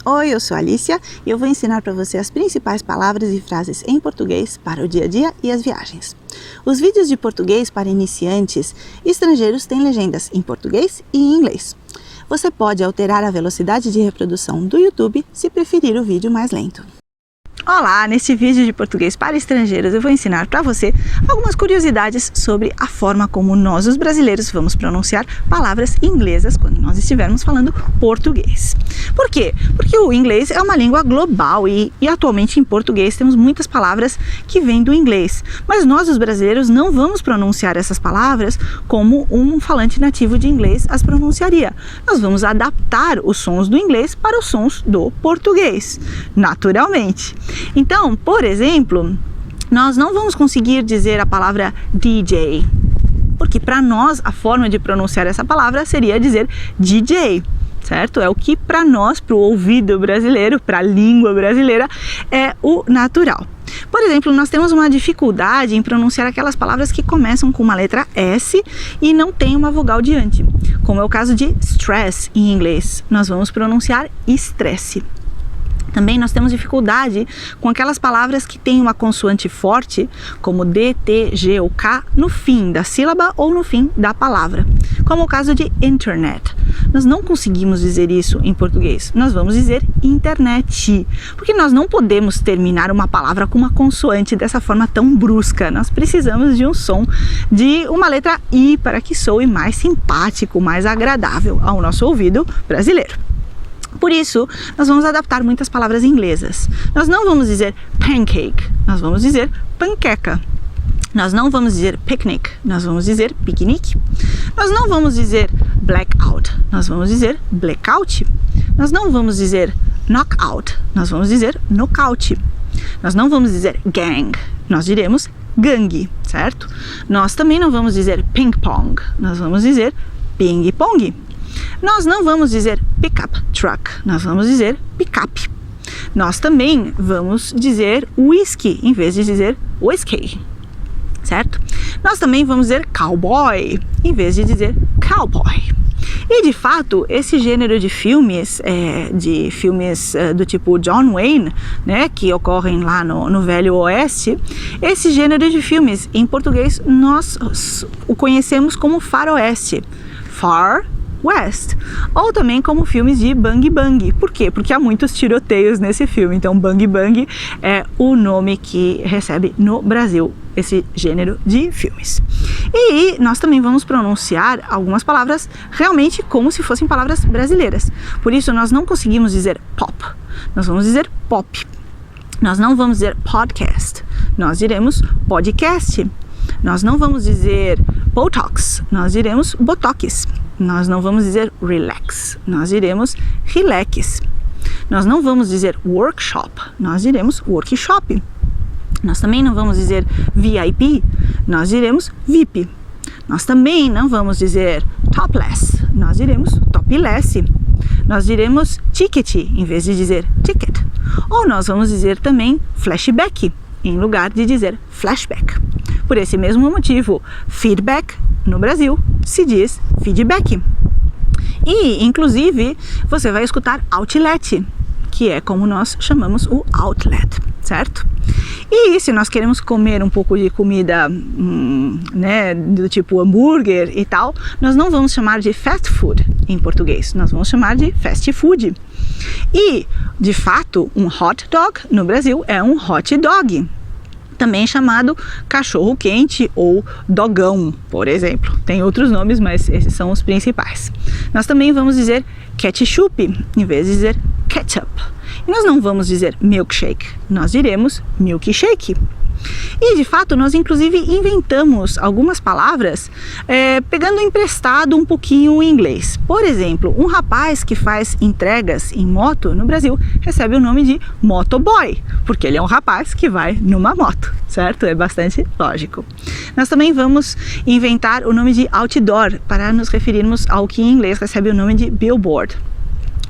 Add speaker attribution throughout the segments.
Speaker 1: Oi, eu sou a Alicia e eu vou ensinar para você as principais palavras e frases em português para o dia a dia e as viagens. Os vídeos de português para iniciantes estrangeiros têm legendas em português e em inglês. Você pode alterar a velocidade de reprodução do YouTube se preferir o vídeo mais lento. Olá! Neste vídeo de português para estrangeiros eu vou ensinar para você algumas curiosidades sobre a forma como nós, os brasileiros, vamos pronunciar palavras inglesas quando nós estivermos falando português. Por quê? Porque o inglês é uma língua global e atualmente em português temos muitas palavras que vêm do inglês. Mas nós, os brasileiros, não vamos pronunciar essas palavras como um falante nativo de inglês as pronunciaria. Nós vamos adaptar os sons do inglês para os sons do português, naturalmente. Então, por exemplo, nós não vamos conseguir dizer a palavra DJ, porque para nós a forma de pronunciar essa palavra seria dizer DJ, certo? É o que para nós, para o ouvido brasileiro, para a língua brasileira, é o natural. Por exemplo, nós temos uma dificuldade em pronunciar aquelas palavras que começam com uma letra S e não tem uma vogal diante, como é o caso de stress em inglês. Nós vamos pronunciar estresse. Também nós temos dificuldade com aquelas palavras que têm uma consoante forte, como D, T, G ou K, no fim da sílaba ou no fim da palavra, como o caso de internet. Nós não conseguimos dizer isso em português, nós vamos dizer internet, porque nós não podemos terminar uma palavra com uma consoante dessa forma tão brusca. Nós precisamos de um som de uma letra I para que soe mais simpático, mais agradável ao nosso ouvido brasileiro. Por isso, nós vamos adaptar muitas palavras inglesas. Nós não vamos dizer pancake, nós vamos dizer panqueca. Nós não vamos dizer picnic, nós vamos dizer piquenique. Nós não vamos dizer blackout, nós vamos dizer blackout. Nós não vamos dizer knockout, nós vamos dizer knockout. Nós não vamos dizer gang, nós diremos gangue, certo? Nós também não vamos dizer ping pong, nós vamos dizer ping pong. Nós não vamos dizer pickup truck, nós vamos dizer picape. Nós também vamos dizer whisky em vez de dizer whiskey, certo? Nós também vamos dizer cowboy em vez de dizer cowboy. E de fato, esse gênero de filmes, do tipo John Wayne, né, que ocorrem lá no Velho Oeste, esse gênero de filmes, em português, nós o conhecemos como faroeste, Far West, ou também como filmes de Bang Bang. Por quê? Porque há muitos tiroteios nesse filme, então Bang Bang é o nome que recebe no Brasil esse gênero de filmes. E nós também vamos pronunciar algumas palavras realmente como se fossem palavras brasileiras. Por isso nós não conseguimos dizer pop, nós vamos dizer pop. Nós não vamos dizer podcast, nós diremos podcast. Nós não vamos dizer Botox, nós diremos Botox. Nós não vamos dizer relax, nós diremos relax. Nós não vamos dizer workshop, nós diremos workshop. Nós também não vamos dizer VIP, nós diremos VIP. Nós também não vamos dizer topless, nós diremos topless. Nós diremos ticket em vez de dizer ticket. Ou nós vamos dizer também flashback em lugar de dizer flashback. Por esse mesmo motivo, feedback no Brasil se diz feedback. E, inclusive, você vai escutar outlet, que é como nós chamamos o outlet, certo? E se nós queremos comer um pouco de comida, do tipo hambúrguer e tal, nós não vamos chamar de fast food em português, nós vamos chamar de fast food. E, de fato, um hot dog no Brasil é um hot dog, também chamado cachorro quente ou dogão, por exemplo. Tem outros nomes, mas esses são os principais. Nós também vamos dizer ketchup em vez de dizer ketchup. E nós não vamos dizer milkshake, nós diremos milkshake. E de fato nós inclusive inventamos algumas palavras pegando emprestado um pouquinho o inglês. Por exemplo, um rapaz que faz entregas em moto no Brasil recebe o nome de motoboy, porque ele é um rapaz que vai numa moto, certo? É bastante lógico. Nós também vamos inventar o nome de outdoor para nos referirmos ao que em inglês recebe o nome de billboard.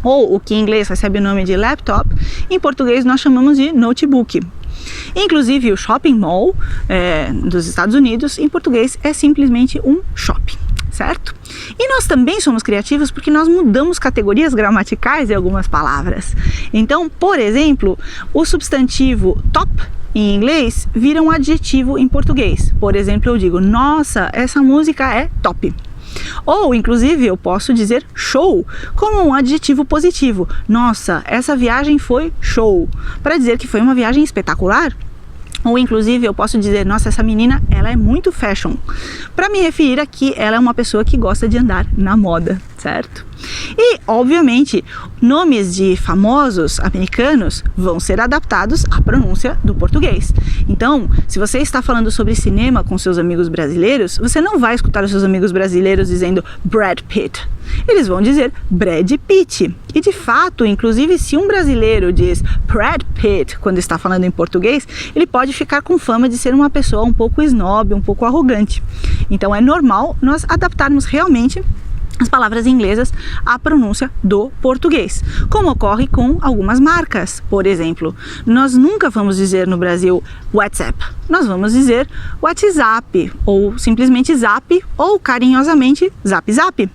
Speaker 1: Ou o que em inglês recebe o nome de laptop, em português nós chamamos de notebook. Inclusive o shopping mall dos Estados Unidos, em português, é simplesmente um shopping, certo? E nós também somos criativos porque nós mudamos categorias gramaticais de algumas palavras. Então, por exemplo, o substantivo top em inglês vira um adjetivo em português. Por exemplo, eu digo, nossa, essa música é top. Ou, inclusive, eu posso dizer show como um adjetivo positivo. Nossa, essa viagem foi show, para dizer que foi uma viagem espetacular. Ou, inclusive, eu posso dizer, nossa, essa menina, ela é muito fashion, para me referir a que ela é uma pessoa que gosta de andar na moda, certo? E, obviamente, nomes de famosos americanos vão ser adaptados à pronúncia do português. Então, se você está falando sobre cinema com seus amigos brasileiros, você não vai escutar os seus amigos brasileiros dizendo Brad Pitt. Eles vão dizer Brad Pitt. E, de fato, inclusive, se um brasileiro diz Brad Pitt quando está falando em português, ele pode ficar com fama de ser uma pessoa um pouco snob, um pouco arrogante. Então, é normal nós adaptarmos realmente as palavras inglesas à pronúncia do português, como ocorre com algumas marcas. Por exemplo, nós nunca vamos dizer no Brasil WhatsApp, nós vamos dizer WhatsApp, ou simplesmente Zap, ou carinhosamente Zap Zap.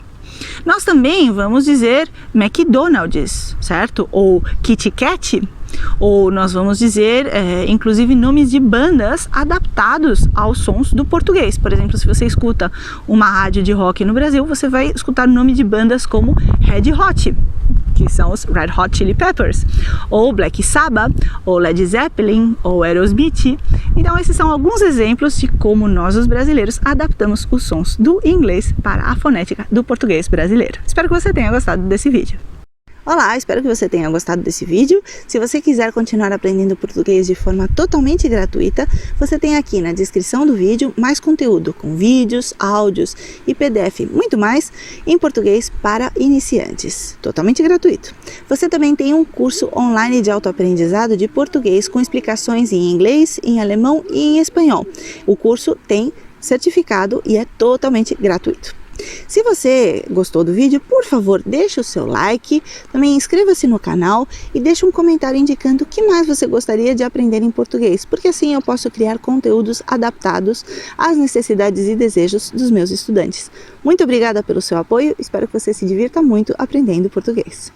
Speaker 1: Nós também vamos dizer McDonald's, certo? Ou Kit Kat. Ou nós vamos dizer, inclusive, nomes de bandas adaptados aos sons do português. Por exemplo, se você escuta uma rádio de rock no Brasil, você vai escutar o nome de bandas como Red Hot, que são os Red Hot Chili Peppers, ou Black Sabbath, ou Led Zeppelin, ou Aerosmith. Então, esses são alguns exemplos de como nós, os brasileiros, adaptamos os sons do inglês para a fonética do português brasileiro. Espero que você tenha gostado desse vídeo. Olá, espero que você tenha gostado desse vídeo. Se você quiser continuar aprendendo português de forma totalmente gratuita, você tem aqui na descrição do vídeo mais conteúdo com vídeos, áudios e PDF, muito mais, em português para iniciantes, totalmente gratuito. Você também tem um curso online de autoaprendizado de português com explicações em inglês, em alemão e em espanhol. O curso tem certificado e é totalmente gratuito. Se você gostou do vídeo, por favor, deixe o seu like, também inscreva-se no canal e deixe um comentário indicando o que mais você gostaria de aprender em português, porque assim eu posso criar conteúdos adaptados às necessidades e desejos dos meus estudantes. Muito obrigada pelo seu apoio, espero que você se divirta muito aprendendo português.